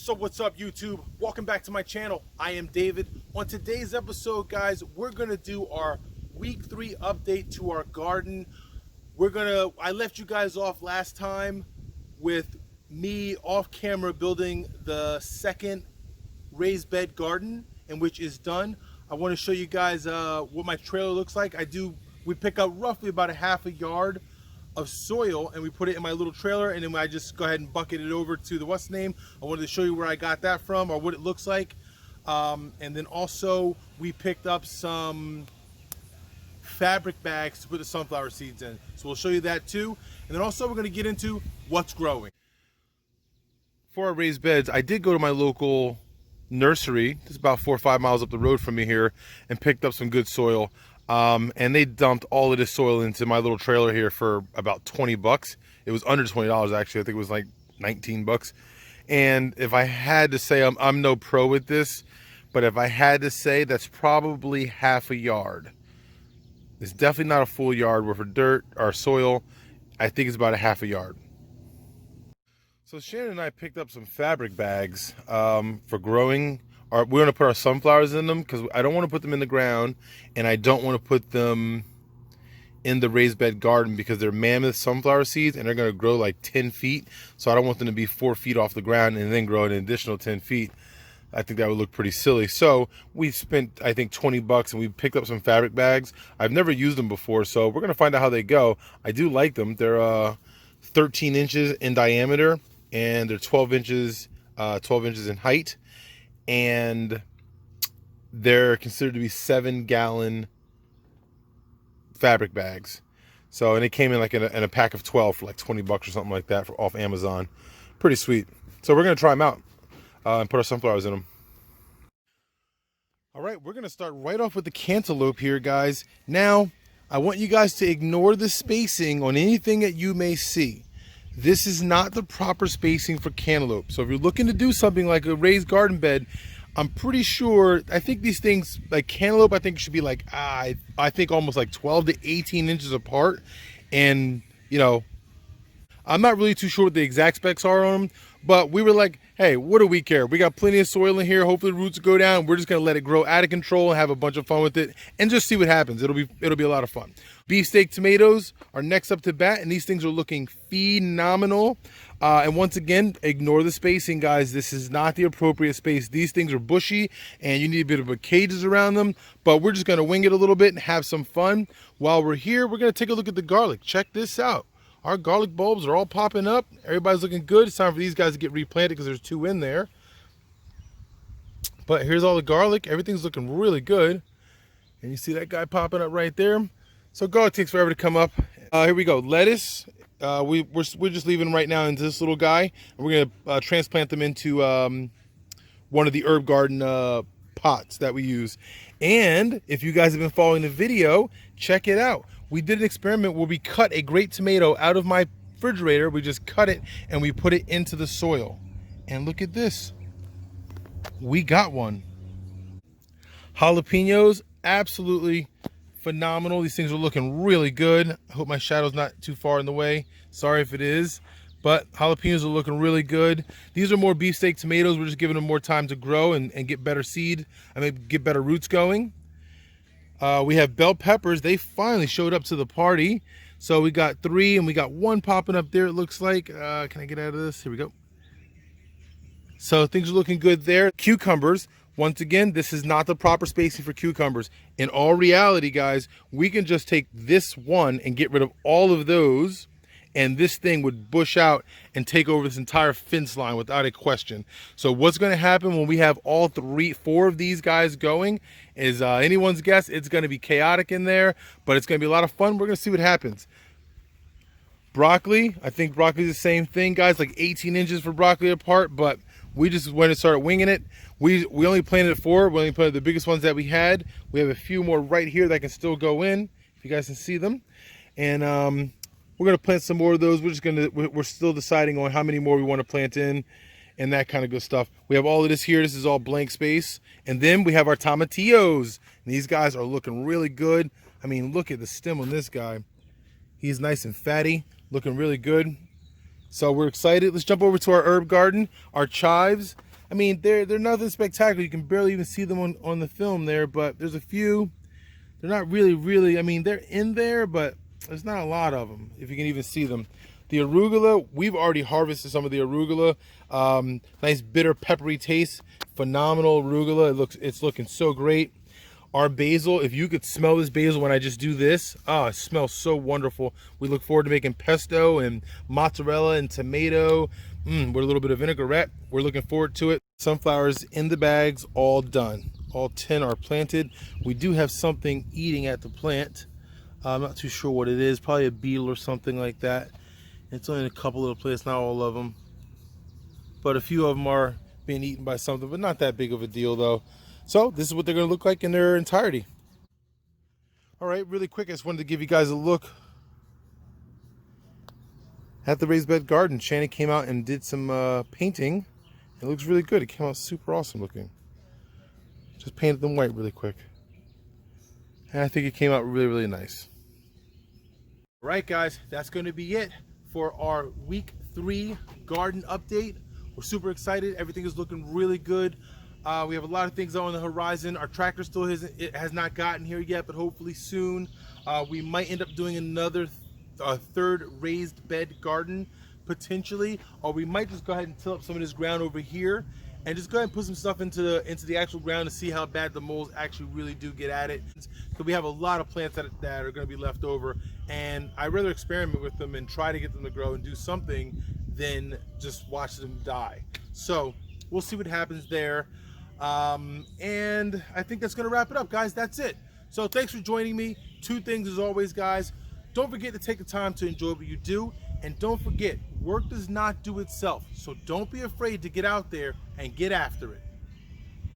What's up YouTube? Welcome back to my channel. I am David. On today's episode, guys, we're gonna do our week 3 update to our garden. I left you guys off last time with me off camera building the second raised bed garden, and which is done. I want to show you guys what my trailer looks like. We pick up roughly about a half a yard of soil and we put it in my little trailer, and then I just go ahead and bucket it over to the what's name. I wanted to show you where I got that from or what it looks like. And then also we picked up some fabric bags to put the sunflower seeds in. So we'll show you that too. And then also we're going to get into what's growing. For our raised beds, I did go to my local nursery, it's about 4 or 5 miles up the road from me here, and picked up some good soil. And they dumped all of this soil into my little trailer here for about 20 bucks. It was under $20 actually. I think it was like 19 bucks. And if I had to say, I'm no pro with this, but if I had to say, that's probably half a yard. It's definitely not a full yard worth of dirt or soil. I think it's about a half a yard. So Shannon and I picked up some fabric bags for growing. We're going to put our sunflowers in them because I don't want to put them in the ground, and I don't want to put them in the raised bed garden because they're mammoth sunflower seeds and they're going to grow like 10 feet. So I don't want them to be 4 feet off the ground and then grow an additional 10 feet. I think that would look pretty silly. So we spent, I think, 20 bucks and we picked up some fabric bags. I've never used them before, so we're going to find out how they go. I do like them. They're 13 inches in diameter and they're 12 inches in height. And they're considered to be 7-gallon fabric bags. So, and it came in like in a pack of 12 for like 20 bucks or something like that off Amazon. Pretty sweet. So we're going to try them out and put our sunflowers in them. All right, we're going to start right off with the cantaloupe here, guys. Now, I want you guys to ignore the spacing on anything that you may see. This is not the proper spacing for cantaloupe. So if you're looking to do something like a raised garden bed, I'm pretty sure, I think these things, like cantaloupe, I think should be like, I think almost like 12 to 18 inches apart. And, you know, I'm not really too sure what the exact specs are on them, but we were like, hey, what do we care? We got plenty of soil in here. Hopefully the roots go down. We're just going to let it grow out of control and have a bunch of fun with it and just see what happens. It'll be a lot of fun. Beefsteak tomatoes are next up to bat, and these things are looking phenomenal. And once again, ignore the spacing, guys. This is not the appropriate space. These things are bushy and you need a bit of a cages around them, but we're just going to wing it a little bit and have some fun. While we're here, we're going to take a look at the garlic. Check this out. Our garlic bulbs are all popping up. Everybody's looking good. It's time for these guys to get replanted because there's 2 in there. But here's all the garlic. Everything's looking really good. And you see that guy popping up right there. So garlic takes forever to come up. Here we go. Lettuce. We're just leaving right now into this little guy. And we're going to transplant them into one of the herb garden pots that we use. And if you guys have been following the video, check it out. We did an experiment where we cut a great tomato out of my refrigerator. We just cut it and we put it into the soil. And look at this. We got one. Jalapenos, absolutely phenomenal. These things are looking really good. I hope my shadow's not too far in the way. Sorry if it is. But jalapenos are looking really good. These are more beefsteak tomatoes. We're just giving them more time to grow and get better seed. I mean, get better roots going. We have bell peppers. They finally showed up to the party. So we got 3 and we got 1 popping up there, it looks like. Can I get out of this? Here we go. So things are looking good there. Cucumbers. Once again, this is not the proper spacing for cucumbers. In all reality, guys, we can just take this one and get rid of all of those, and this thing would bush out and take over this entire fence line without a question. So what's going to happen when we have all 4 of these guys going is anyone's guess. It's going to be chaotic in there, but it's going to be a lot of fun. We're going to see what happens. Broccoli, I think broccoli is the same thing, guys, like 18 inches for broccoli apart, but we just went and started winging it. We only planted 4. We only planted the biggest ones that we had. We have a few more right here that can still go in, if you guys can see them. And we're going to plant some more of those. We're still deciding on how many more we want to plant in and that kind of good stuff. We have all of this here. This is all blank space. And then we have our tomatillos. And these guys are looking really good. I mean, look at the stem on this guy. He's nice and fatty, looking really good. So we're excited. Let's jump over to our herb garden. Our chives. I mean, they're nothing spectacular. You can barely even see them on the film there, but there's a few. They're not really, I mean, they're in there, but there's not a lot of them, if you can even see them. The arugula, we've already harvested some of the arugula. Nice bitter peppery taste, phenomenal arugula. It's looking so great. Our basil, if you could smell this basil when I just do this, it smells so wonderful. We look forward to making pesto and mozzarella and tomato with a little bit of vinaigrette. We're looking forward to it. Sunflowers in the bags, all done. All 10 are planted. We do have something eating at the plant. I'm not too sure what it is, probably a beetle or something like that. It's only in a couple little places, not all of them. But a few of them are being eaten by something, but not that big of a deal though. So this is what they're gonna look like in their entirety. All right, really quick, I just wanted to give you guys a look at the raised bed garden. Shannon came out and did some painting. It looks really good. It came out super awesome looking. Just painted them white really quick. And I think it came out really nice. All right, guys, that's gonna be it for our week 3 garden update. We're super excited. Everything is looking really good. We have a lot of things on the horizon. Our tractor still has not gotten here yet, but hopefully soon. We might end up doing another third raised bed garden potentially, or we might just go ahead and till up some of this ground over here and just go ahead and put some stuff into the actual ground to see how bad the moles actually really do get at it. So we have a lot of plants that are going to be left over, and I'd rather experiment with them and try to get them to grow and do something than just watch them die. So we'll see what happens there. And I think that's going to wrap it up, guys. That's it. So thanks for joining me. 2 things as always, guys. Don't forget to take the time to enjoy what you do. And don't forget, work does not do itself. So don't be afraid to get out there and get after it.